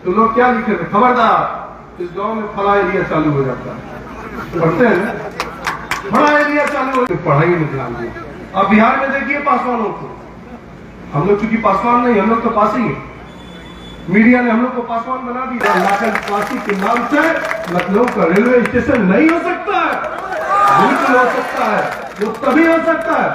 तो लोग क्या लिखे थे, खबरदार इस गांव में फला एरिया चालू हो जाता है, पढ़ते हैं ना, बड़ा एरिया चालू हो, पढ़ाई में ध्यान दिया। अब बिहार में देखिए पासवानों को, हम लोग चूंकि पासवान नहीं, हम लोग तो पासी हैं, मीडिया ने हम लोग को पासवान बना दिया। लाकर पासी के नाम से लखनऊ का रेलवे स्टेशन नहीं हो सकता है, बिल्कुल हो सकता है, वो तभी हो सकता है।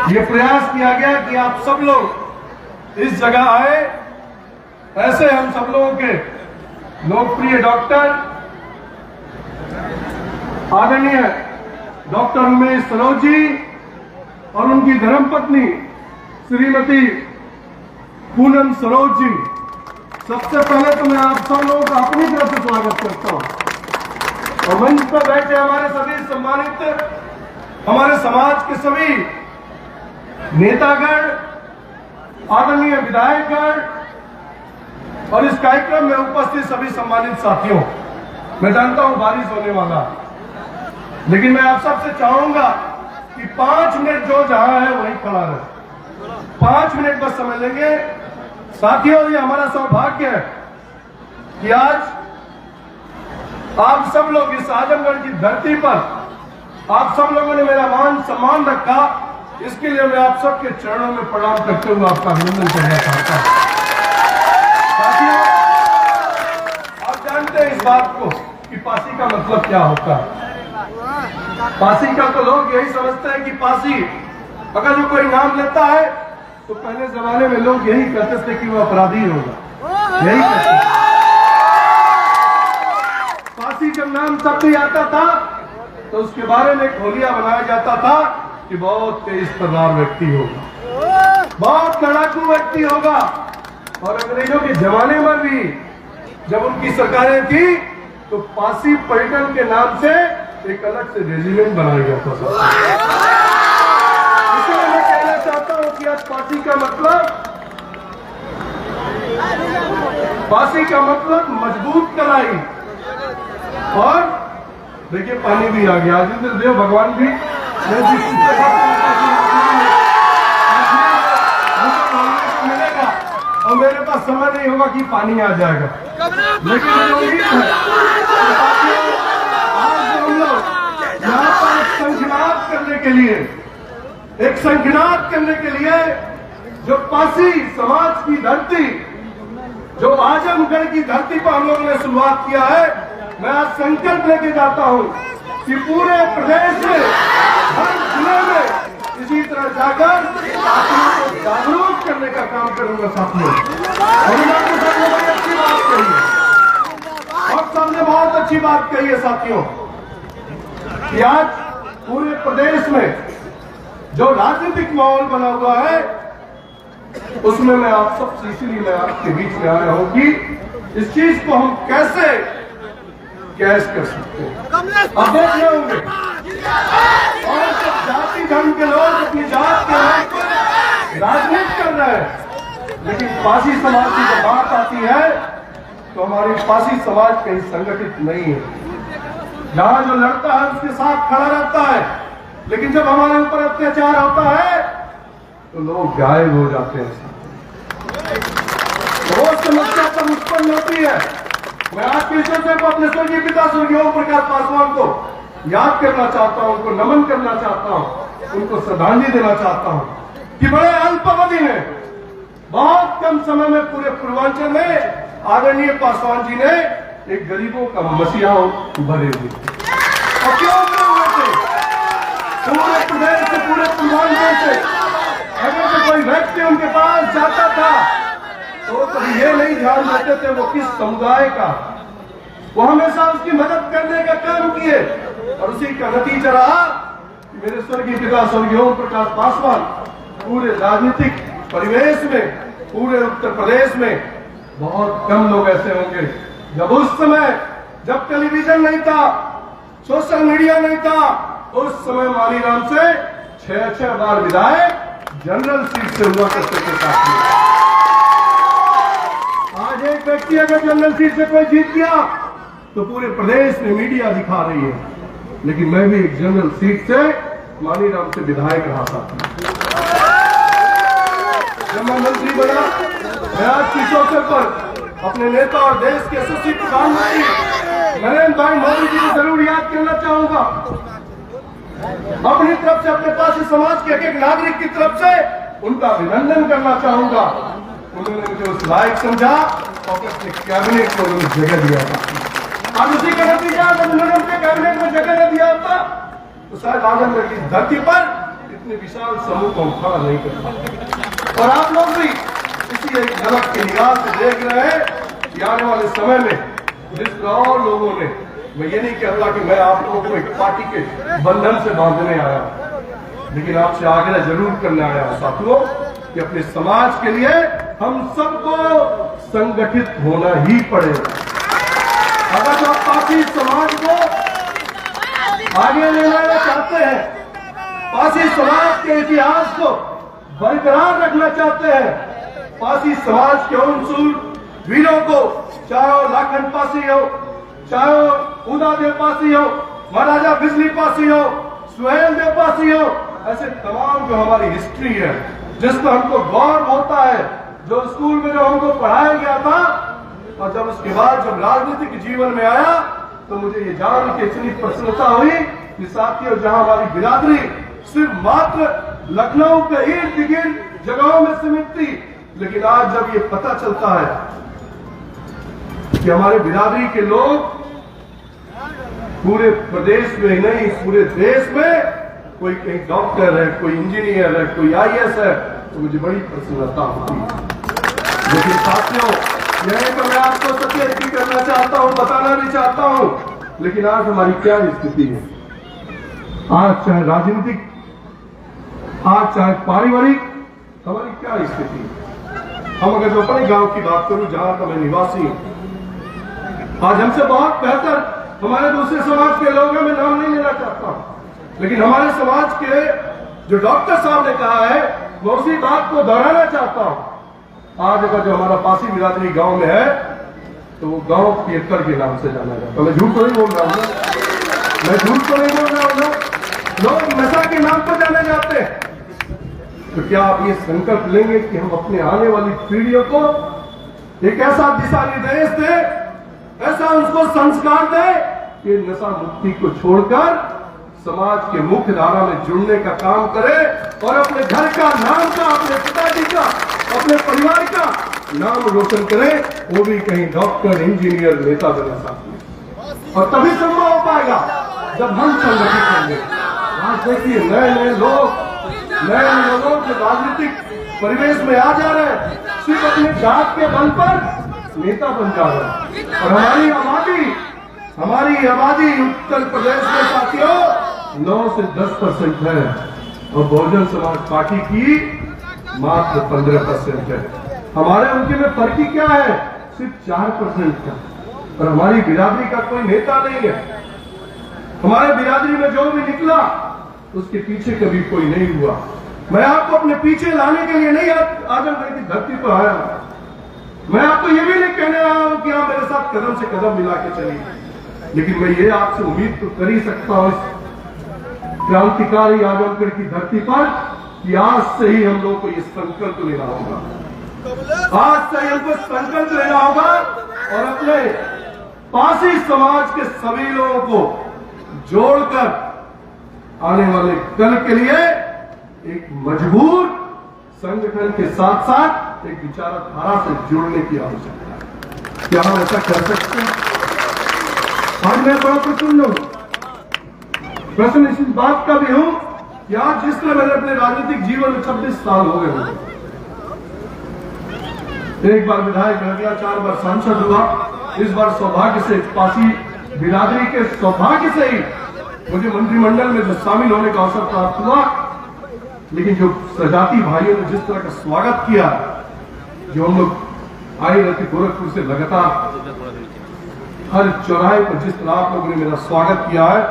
ये प्रयास किया गया कि आप सब लोग इस जगह आए, ऐसे हम सब लोगों के लोकप्रिय डॉक्टर आदरणीय डॉक्टर उमेश सरोज जी और उनकी धर्मपत्नी श्रीमती पूनम सरोज जी, सबसे पहले तो मैं आप सब लोगों का अपनी तरफ से स्वागत करता हूं। और मंच पर बैठे हमारे सभी सम्मानित, हमारे समाज के सभी नेतागण, आदरणीय विधायकगण और इस कार्यक्रम में उपस्थित सभी सम्मानित साथियों, मैं जानता हूं बारिश होने वाला, लेकिन मैं आप सबसे चाहूंगा कि 5 मिनट जो जहां है वहीं खड़ा रहे। 5 मिनट बस समय लेंगे साथियों। ये हमारा सौभाग्य है कि आज आप सब लोग इस आजमगढ़ की धरती पर आप सब लोगों ने मेरा मान सम्मान रखा, इसके लिए मैं आप सबके चरणों में प्रणाम करते हुए आपका अभिनंदन करना चाहता हूं। साथियों, आप जानते हैं इस बात को कि पासी का मतलब क्या होता है। पासी का तो लोग यही समझते हैं कि पासी अगर जो कोई नाम लेता है तो पहले जमाने में लोग यही कहते थे कि वो अपराधी होगा, यही कहते थे। पासी जब नाम शब्द आता था तो उसके बारे में एक होलिया बनाया जाता था कि बहुत तेज तर्रार व्यक्ति होगा, बहुत लड़ाकू व्यक्ति होगा। और अंग्रेजों के जमाने में भी जब उनकी सरकारें थी तो पासी पलटन के नाम से एक अलग से रेजिमेंट बनाया जाता था। इसलिए मैं कहना चाहता हूं कि आज पासी का मतलब मजबूत कलाई। और देखिए पानी भी आ गया, आज देव भगवान भी मिलेगा और मेरे पास समय नहीं होगा कि पानी आ जाएगा, लेकिन उम्मीद है आज हम लोग यहाँ पर संख्यात करने के लिए जो पासी समाज की धरती, जो आजमगढ़ की धरती पर हम लोगों ने शुरुआत किया है, मैं आज संकल्प लेके जाता हूँ कि पूरे प्रदेश में हर जिले में इसी तरह जाकर जागरूक करने का काम करूंगा साथियों। और सबने बड़ी अच्छी बात कही है, और सबने बहुत अच्छी बात कही है साथियों कि आज पूरे प्रदेश में जो राजनीतिक माहौल बना हुआ है उसमें मैं आप सबसे, इसीलिए मैं आपके बीच में आया हूं कि इस चीज को हम कैसे कर सकते हैं। अब देख रहे होंगे और जाति धर्म के लोग अपनी जात के राजनीति कर रहे हैं, लेकिन पासी समाज की जब बात आती है तो हमारी पासी समाज कहीं संगठित नहीं है। जहां जो लड़ता है उसके साथ खड़ा रहता है, लेकिन जब हमारे ऊपर अत्याचार होता है तो लोग गायब हो जाते हैं। वो समस्या तब उत्पन्न होती है। मैं आज के विषय को अपने स्वर्गीय पिता स्वर्गीय ओम प्रकाश पासवान को याद करना चाहता हूं, उनको नमन करना चाहता हूं, उनको श्रद्धांजलि देना चाहता हूं कि बड़े अल्प अवधि में, बहुत कम समय में पूरे पूर्वांचल में आदरणीय पासवान जी ने एक गरीबों का मसीहा भरे हुए और क्यों हुए थे पूरे प्रदेश से, पूरे पूर्वांचल से। अगर तो कोई व्यक्ति उनके पास जाता था तो कभी ये नहीं ध्यान देते थे वो किस समुदाय का, वो हमेशा उसकी मदद करने का काम किए। और उसी का नतीजा रहा कि मेरे स्वर्गीय पिता स्वर्गीय ओम प्रकाश पासवान पूरे राजनीतिक परिवेश में, पूरे उत्तर प्रदेश में बहुत कम लोग ऐसे होंगे जब उस समय, जब टेलीविजन नहीं था, सोशल मीडिया नहीं था, उस समय मालीराम से 6 बार विधायक जनरल सीट से हुआ करते थे साथियों। आज एक व्यक्ति अगर जनरल सीट से कोई जीत गया तो पूरे प्रदेश में मीडिया दिखा रही है, लेकिन मैं भी एक जनरल सीट से मानीराम से विधायक रहा था। जब मैं मंत्री बना, मैं आज इस अवसर पर अपने नेता और देश के यशस्वी प्रधानमंत्री नरेंद्र भाई मोदी जी को जरूर याद करना चाहूंगा। अपनी तरफ से, अपने पास समाज के एक नागरिक की तरफ से उनका अभिनंदन करना चाहूंगा। उन्होंने मुझे उस लायक समझा और अपने कैबिनेट को उन्होंने जगह दिया था। आज उसी का नतीजा, जब उन्होंने अपने कैबिनेट में जगह न दिया होता तो शायद आजमगढ़ की धरती पर इतने विशाल समूह को खड़ा नहीं कर पाते। और आप लोग भी इसी एक झलक की निगाह से देख रहे हैं कि आने वाले समय में जिस तरह और लोगों ने, मैं ये नहीं कहता कि मैं आप लोगों को एक पार्टी के बंधन से बांधने आया, लेकिन आपसे आग्रह जरूर करने आया हूं साथियों कि अपने समाज के लिए हम सबको संगठित होना ही पड़ेगा। अगर आप पासी समाज को आगे ले जाना चाहते हैं, पासी समाज के इतिहास को बरकरार रखना चाहते हैं, पासी समाज के उन शूर वीरों को, चाहे लाखन पासी हो, चाहे उदादेव पासी हो, महाराजा बिजली पासी हो, सुहेल देव पासी हो, ऐसे तमाम जो हमारी हिस्ट्री है जिस पर हमको गौरव होता है, जो स्कूल में जो हमको पढ़ाया गया था, और जब उसके बाद जब राजनीतिक जीवन में आया तो मुझे ये जान के इतनी प्रसन्नता हुई कि साथियों, जहां हमारी बिरादरी सिर्फ मात्र लखनऊ के इर्द गिर्द जगहों में सीमित थी, लेकिन आज जब ये पता चलता है कि हमारे बिरादरी के लोग पूरे प्रदेश में ही नहीं, पूरे देश में, कोई कहीं डॉक्टर है, कोई इंजीनियर है, कोई आईएएस है, तो मुझे बड़ी प्रसन्नता होती है। लेकिन साथियों, यही तो मैं आपको सचेत भी करना चाहता हूं, बताना भी चाहता हूं, लेकिन आज हमारी क्या स्थिति है? आज चाहे राजनीतिक, आज चाहे पारिवारिक, हमारी क्या स्थिति है? हम अगर जो अपने गांव की बात करूं, जहां का मैं निवासी हूं, आज हमसे बहुत बेहतर हमारे दूसरे समाज के लोग हैं, मैं नाम नहीं लेना चाहता हूं, लेकिन हमारे समाज के जो डॉक्टर साहब ने कहा है, मैं उसी बात को दोहराना चाहता हूं। आज अगर जो हमारा पासी बिरादरी गांव में है, तो वो गांव पियक्कर के नाम से जाना जाता है। मैं झूठ तो नहीं बोल रहा हूं ना, मैं झूठ तो नहीं बोल रहा हूं ना। लोग नशा के नाम पर जाने जाते हैं, तो क्या आप ये संकल्प लेंगे कि हम अपने आने वाली पीढ़ियों को एक ऐसा दिशा निर्देश दे, ऐसा उसको संस्कार दे कि नशा मुक्ति को छोड़कर समाज के मुख्य धारा में जुड़ने का काम करे और अपने घर का नाम का, अपने पिताजी का, अपने परिवार का नाम रोशन करे, वो भी कहीं डॉक्टर, इंजीनियर, नेता बना सकते हैं। और तभी संभव हो पाएगा जब हम संगठित होंगे। आज देखिए, नए नए लोगों के राजनीतिक परिवेश में आ जा रहे हैं, सिर्फ अपने जात के बल पर नेता बन जा रहे हैं। और हमारी आबादी उत्तर प्रदेश में साथियों 9 से 10% है, और बहुजन समाज पार्टी की मात्र 15% है। हमारे उनके में फर्क ही क्या है? सिर्फ 4% का। और हमारी बिरादरी का कोई नेता नहीं है। हमारे बिरादरी में जो भी निकला उसके पीछे कभी कोई नहीं हुआ। मैं आपको अपने पीछे लाने के लिए नहीं आजमगढ़ की धरती पर आया हूं। मैं आपको ये भी नहीं कहने आया हूं कि आप मेरे साथ कदम से कदम मिला के चलिए, लेकिन मैं ये आपसे उम्मीद तो कर ही सकता हूं क्रांतिकारी आजमगढ़ की धरती पर कि आज से ही हम लोग को ये संकल्प लेना होगा, आज से ही हमको संकल्प लेना होगा और अपने पासी समाज के सभी लोगों को जोड़कर आने वाले कल के लिए एक मजबूत संगठन के साथ साथ एक विचारधारा से जुड़ने की आवश्यकता है। क्या हम ऐसा कर सकते हैं? आज मैं बड़ा प्रसन्न हूं, प्रसन्न इस बात का भी हूं कि आज जिस तरह मैंने अपने राजनीतिक जीवन में 26 साल हो गए, एक बार विधायक रह गया, 4 बार सांसद हुआ, इस बार सौभाग्य से पासी बिरादरी के सौभाग्य से ही मुझे मंत्रिमंडल में जो शामिल होने का अवसर प्राप्त हुआ। लेकिन जो सजाती भाइयों ने जिस तरह का स्वागत किया, जो हम लोग आए रहते गोरखपुर से लगातार हर चौराहे पर जिस तरह आप लोगों ने मेरा स्वागत किया है,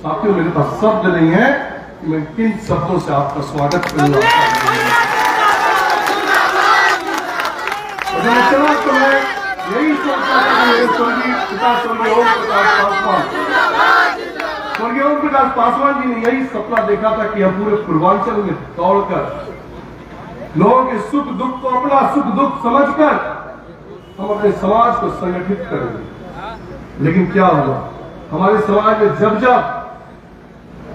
साथियों मेरे पास शब्द नहीं है कि मैं किन शब्दों से आपका स्वागत करूंगा। तो मैं यही स्वर्गीय पिता स्वर्गीय ओम प्रकाश पासवान जी ने यही सपना देखा था कि हम पूरे पूर्वांचल में दौड़कर लोगों के सुख दुख को अपना सुख दुख समझकर हम अपने समाज को संगठित करेंगे। लेकिन क्या हुआ, हमारे समाज में जब जब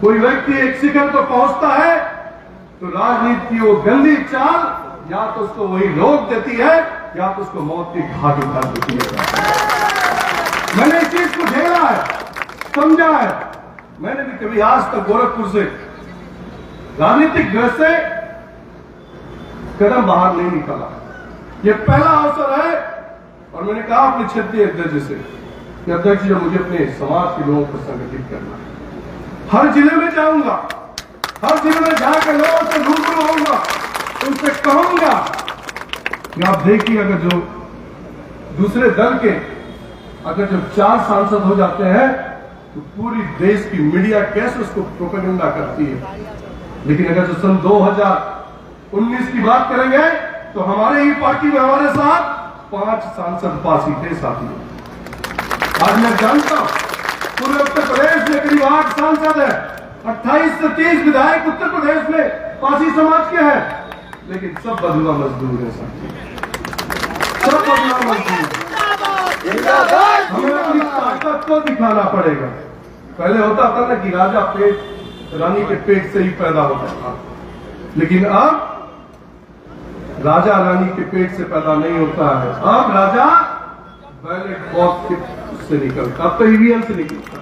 कोई व्यक्ति एक शिखर पर पहुंचता है तो राजनीति की वो गंदी चाल या तो उसको वही रोक देती है या तो उसको मौत की घाट उतार देती है। मैंने इस चीज को झेला है, समझा है। मैंने भी कभी आज तक गोरखपुर से राजनीतिक घर से कदम बाहर नहीं निकाला। ये पहला अवसर है और मैंने कहा अपने क्षेत्रीय अध्यक्ष से कि अध्यक्ष जी मुझे अपने समाज के लोगों को संगठित करना है। हर जिले में जाऊंगा, हर जिले में जाकर लोगों से रूबरू होऊंगा, उनसे कहूंगा कि आप देखिए अगर जो दूसरे दल के अगर जो 4 सांसद हो जाते हैं तो पूरी देश की मीडिया कैसे उसको प्रोपेगेंडा करती है। लेकिन अगर जो सन 2019 की बात करेंगे तो हमारे ही पार्टी में हमारे साथ 5 सांसद पास ही थे साथियों। आज मैं जानता हूं पूरे उत्तर प्रदेश में करीब 8 सांसद है, 28 से 30 विधायक उत्तर प्रदेश में पासी समाज के हैं, लेकिन सब बदला मजदूर है साथियों, सब बदला मजदूर। हमें अपनी ताकत को दिखाना पड़ेगा। पहले होता था ना कि राजा रानी के पेट से ही पैदा होता था, लेकिन अब राजा रानी के पेट से पैदा नहीं होता है। अब राजा बैलेट बॉक्स से निकलता, अब तो ईवीएम से निकलता।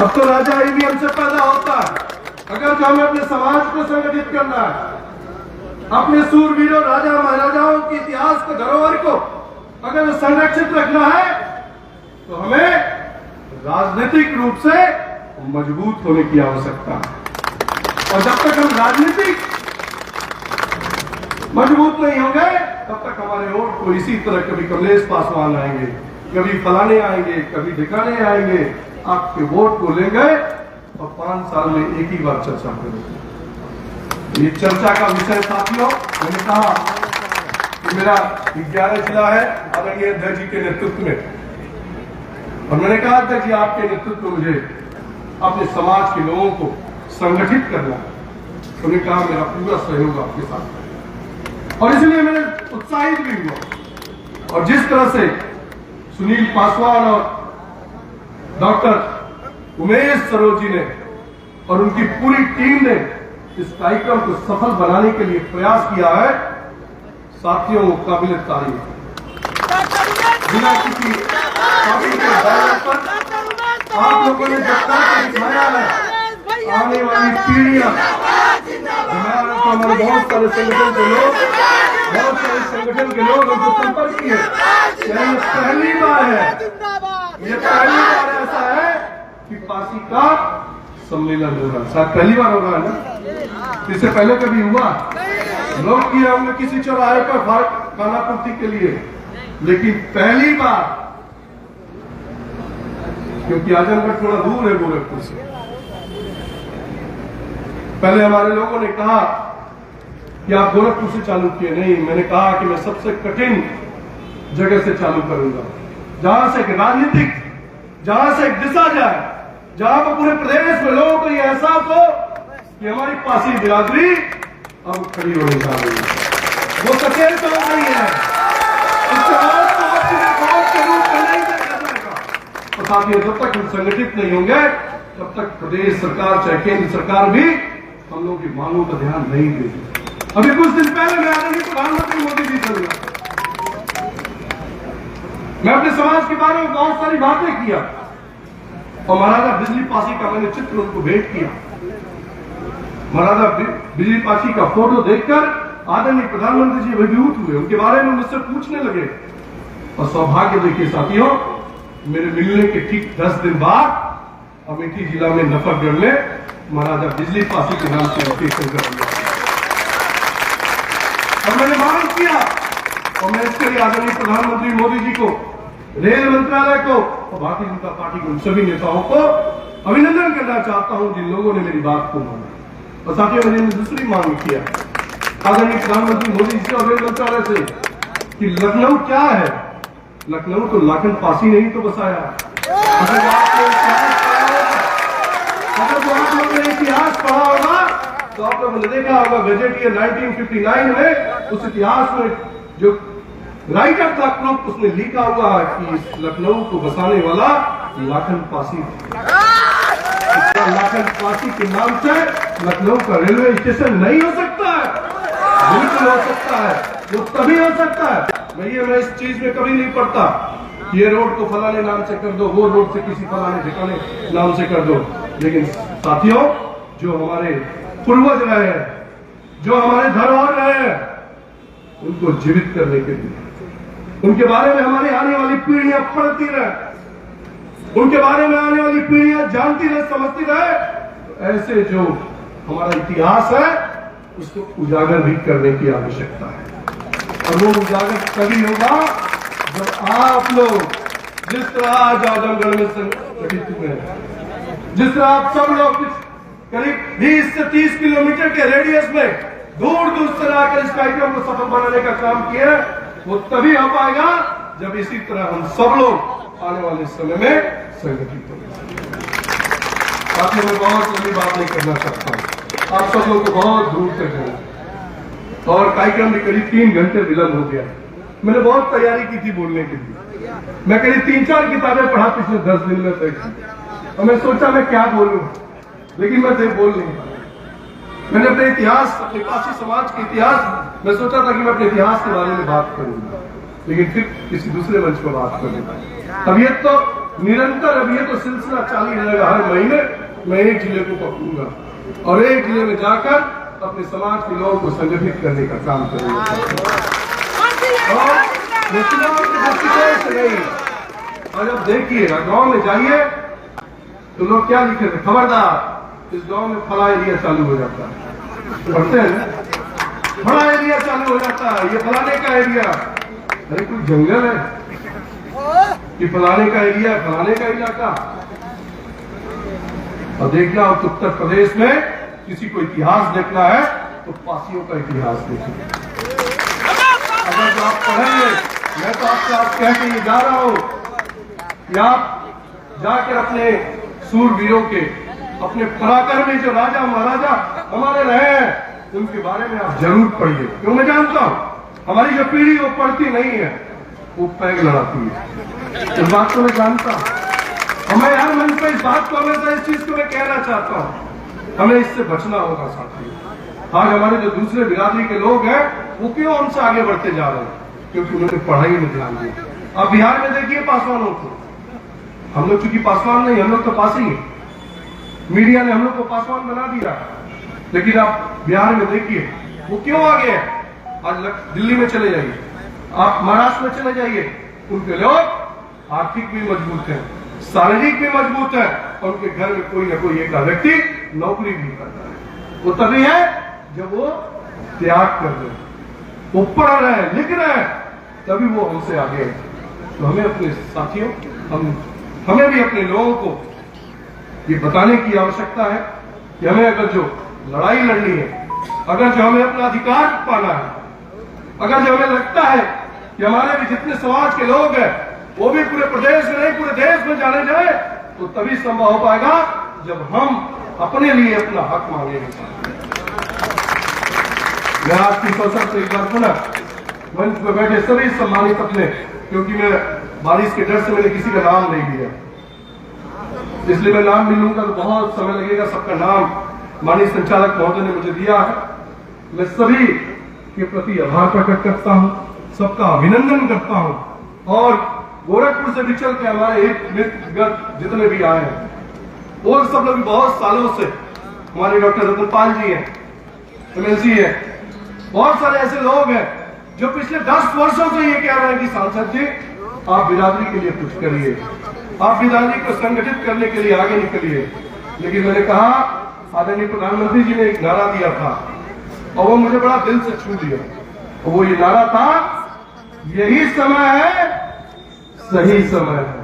अब तो राजा ईवीएम से पैदा होता है। अगर जो हमें अपने समाज को संगठित करना है, अपने सूरवीरों राजा महाराजाओं के इतिहास को धरोहर को अगर संरक्षित रखना है तो हमें राजनीतिक रूप से मजबूत होने की आवश्यकता है। और जब तक हम राजनीतिक मजबूत नहीं होंगे तब तक हमारे वोट को इसी तरह कभी कमलेश पासवान आएंगे, कभी फलाने आएंगे, कभी ढिकाने आएंगे, आपके वोट को लेंगे और 5 साल में एक ही बार चर्चा करेंगे। ये चर्चा का विषय साथियों, मैंने कहा कि मेरा 11 जिला है आदरणीय अध्यक्ष जी के नेतृत्व में, और मैंने कहा था कि आपके नेतृत्व में मुझे अपने समाज के लोगों को संगठित करना है। उन्होंने कहा मेरा पूरा सहयोग आपके साथ है, और इसलिए मैंने उत्साहित भी हुआ। और जिस तरह से सुनील पासवान और डॉक्टर उमेश सरोज जी ने और उनकी पूरी टीम ने इस कार्यक्रम को सफल बनाने के लिए प्रयास किया है, साथियों वो काबिल तारीफ। बिना किसी पार्टी के बैनर पर आप लोगों ने जब तक दिखाया है आने वाली पीढ़ियां, हमारे बहुत सारे संगठन के लोग उनको संपर्क किए। ये पहली बार है, ये पहली बार ऐसा है कि पासी का सम्मेलन होगा। शायद पहली बार होगा ना, इससे पहले कभी हुआ लोग किए होंगे किसी चौराहे पर खाना पूर्ति के लिए, लेकिन पहली बार, क्योंकि आजमगढ़ थोड़ा दूर है गोरखपुर से। पहले हमारे लोगों ने कहा कि आप गोरखपुर से चालू किए, नहीं, मैंने कहा कि मैं सबसे कठिन जगह से चालू करूंगा, जहां से एक राजनीतिक, जहां से एक दिशा जाए, जहां पर पूरे प्रदेश में लोगों को यह एहसास हो कि हमारी पासी बिरादरी अब खड़ी होने जा रही है, वो सचेत हो रही है। और साथियों जब तक हम संगठित नहीं होंगे तब तक प्रदेश सरकार चाहे केंद्र सरकार भी हम लोगों की मांगों पर ध्यान नहीं देगी। अभी कुछ दिन पहले मैं आदरणीय प्रधानमंत्री मोदी जी से मिला, मैं अपने समाज के बारे में बहुत सारी बातें किया और महाराजा बिजली पासी का मैंने चित्र उनको भेंट किया। महाराजा बिजली पासी का फोटो देखकर आदरणीय प्रधानमंत्री जी अभिभूत हुए, उनके बारे में मुझसे पूछने लगे। और सौभाग्य देखिए साथियों, मेरे मिलने के ठीक 10 दिन बाद अमेठी जिला में नफरगढ़ में महाराजा बिजली पासी के नाम से रजिस्ट्रेशन कर दिया और मैंने मांग किया, और मैं इसके लिए आदरणीय प्रधानमंत्री मोदी जी को, रेल मंत्रालय को और भारतीय जनता पार्टी के उन सभी नेताओं को अभिनंदन करना चाहता हूं जिन लोगों ने मेरी बात को माना। और साथियों मैंने दूसरी मांग किया आदरणीय प्रधानमंत्री मोदी जी से और रेल मंत्रालय से कि लखनऊ क्या है, लखनऊ तो लाखन पासी ने ही तो बसाया। अगर आप लोगों ने इतिहास पढ़ा होगा तो आप लोगों ने देखा होगा बजट ईयर 1959 में उस इतिहास में जो राइटर था क्रुप, उसने लिखा हुआ है कि इस लखनऊ को बसाने वाला लाखन पासी था। लाखन पासी के नाम से लखनऊ का रेलवे स्टेशन नहीं हो सकता है, बिल्कुल हो सकता है, वो तभी हो सकता है। मैं इस चीज में कभी नहीं पढ़ता ये रोड को फलाने नाम से कर दो, वो रोड से किसी फलाने ठिकाने नाम से कर दो। लेकिन साथियों, जो हमारे पूर्वज रहे हैं, जो हमारे धरोहर रहे हैं, उनको जीवित करने के लिए, उनके बारे में हमारी आने वाली पीढ़ियां पढ़ती रहे, उनके बारे में आने वाली पीढ़ियां जानती रहे, समझती रहे, तो ऐसे जो हमारा इतिहास है उसको उजागर भी करने की आवश्यकता है। और वो उजागर तभी होगा जब आप लोग जिस तरह आज आजमगढ़ में संगठित हुए हैं, जिस तरह आप सब लोग करीब 20 से 30 किलोमीटर के रेडियस में दूर दूर से आकर इस कार्यक्रम को सफल बनाने का काम किया, वो तभी हो पाएगा जब इसी तरह हम सब लोग आने वाले समय में संगठित होंगे। आप लोग मैं बहुत लंबी बात नहीं करना चाहता हूँ, आप सब लोग को बहुत दूर तक जाना और कार्यक्रम भी करीब 3 घंटे विलंब हो गया। मैंने बहुत तैयारी की थी बोलने के लिए, मैं करीब 3-4 किताबें पढ़ा पिछले 10 दिन में तक, और मैं सोचा मैं क्या बोलूं, लेकिन मैं बोल नहीं पाया। मैंने अपने इतिहास, अपने पासी समाज के इतिहास, मैं सोचा था कि मैं अपने इतिहास के बारे में बात करूंगा, लेकिन फिर किसी दूसरे मंच पर बात करूंगा। अब ये तो निरंतर, अब ये तो सिलसिला चालू रहेगा। हर महीने मैं एक जिले को पकड़ूंगा और एक जिले में जाकर अपने समाज के लोगों को संगठित करने का काम करूंगा। और चुनाव के दृष्टिकोण से नहीं, और अब देखिए गांव में जाइए तो लोग क्या लिखे थे, खबरदार इस गांव में फला एरिया चालू हो जाता है, पढ़ते हैं ना, फला एरिया चालू हो जाता है, ये फलाने का एरिया। अरे कोई जंगल है कि फलाने का एरिया, फलाने का इलाका? और देखना हो तो उत्तर प्रदेश में किसी को इतिहास देखना है तो पासियों का इतिहास देखिए। अगर जो आप पढ़ेंगे, मैं तो आपसे आज कह के ये जा रहा हूं कि आप जाकर अपने सूरवीरों के, अपने पराक्रमी जो राजा महाराजा हमारे रहे हैं, उनके बारे में आप जरूर पढ़िए। क्यों? मैं जानता हूं हमारी जो पीढ़ी वो पढ़ती नहीं है, वो पैग लड़ाती है। इस बात को मैं जानता हूं। हमें हर मन पे इस बात को, हमेशा इस चीज को मैं कहना चाहता हूं, हमें इससे बचना होगा साथियों। आज हमारे जो दूसरे बिरादरी के लोग हैं वो क्यों हमसे आगे बढ़ते जा रहे हैं? क्योंकि उन्होंने पढ़ाई में ध्यान दिया। अब बिहार में देखिए पासवानों को, हम लोग चूंकि पासवान नहीं, हम लोग तो पासी हैं, मीडिया ने हम लोग को पासवान बना दिया, लेकिन आप बिहार में देखिए वो क्यों आगे है। आज दिल्ली में चले जाइए, आप महाराष्ट्र में चले जाइए, उनके लोग आर्थिक भी मजबूत है, शारीरिक भी मजबूत है, और उनके घर में कोई ना कोई एक व्यक्ति नौकरी भी करता है। वो तभी है जब वो त्याग कर रहे हैं, वो पढ़ रहे हैं, लिख रहे हैं, तभी वो हमसे आगे है। तो हमें अपने साथियों, हमें भी अपने लोगों को ये बताने की आवश्यकता है कि हमें अगर जो लड़ाई लड़नी है, अगर जो हमें अपना अधिकार पाना है, अगर जो हमें लगता है कि हमारे भी जितने समाज के लोग हैं वो भी पूरे प्रदेश में नहीं पूरे देश में जाने जाए, तो तभी संभव हो पाएगा जब हम अपने लिए अपना हक मांगेंगे। मैं आज की अवसर से एक बार पुनः मंच में बैठे सभी सम्मानित अपने, क्योंकि मैं बारिश के डर से मैंने किसी का नाम नहीं लिया, इसलिए मैं नाम नहीं लूंगा तो बहुत समय लगेगा। सबका नाम माननीय संचालक महोदय ने मुझे दिया है। मैं सभी के प्रति आभार प्रकट करता हूं, सबका अभिनंदन करता हूं, और गोरखपुर से भी चल के हमारे एक मित्रगण जितने भी आए हैं, वो सब लोग बहुत सालों से, हमारे डॉक्टर रतनपाल जी हैं, एमएलसी है, बहुत सारे ऐसे लोग हैं जो पिछले 10 वर्षों से ये कह रहे हैं कि सांसद जी आप बिरादरी के लिए कुछ करिए, आप बिरादरी को संगठित करने के लिए आगे निकलिए। लेकिन मैंने कहा, आदरणीय प्रधानमंत्री जी ने एक नारा दिया था और वो मुझे बड़ा दिल से छू दिया, और वो ये नारा था, यही समय है, सही समय है,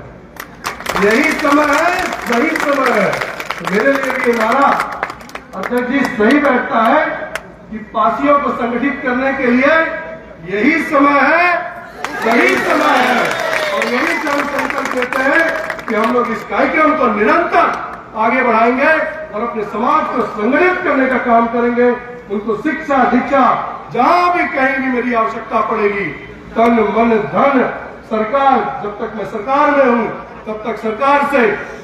यही समय है, सही समय है। तो मेरे लिए भी ये नारा अध्यक्ष जी सही बैठता है कि पासियों को संगठित करने के लिए यही समय है, सही समय है। और यही से हम संकल्प लेते हैं कि हम लोग इस कार्यक्रम को निरंतर आगे बढ़ाएंगे और अपने समाज को संगठित करने का काम करेंगे। उनको शिक्षा दीक्षा जहां भी कहीं भी मेरी आवश्यकता पड़ेगी, तन मन धन, सरकार, जब तक मैं सरकार में हूं तब तक सरकार से,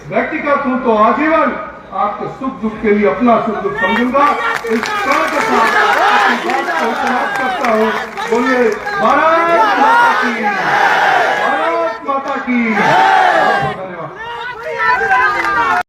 व्यक्तिगत हूं तो आजीवन आपके सुख दुख के लिए अपना सुख दुख समझूंगा। इस तरह के साथ अपनी बात को समाप्त करता हूं। बोलिए भारत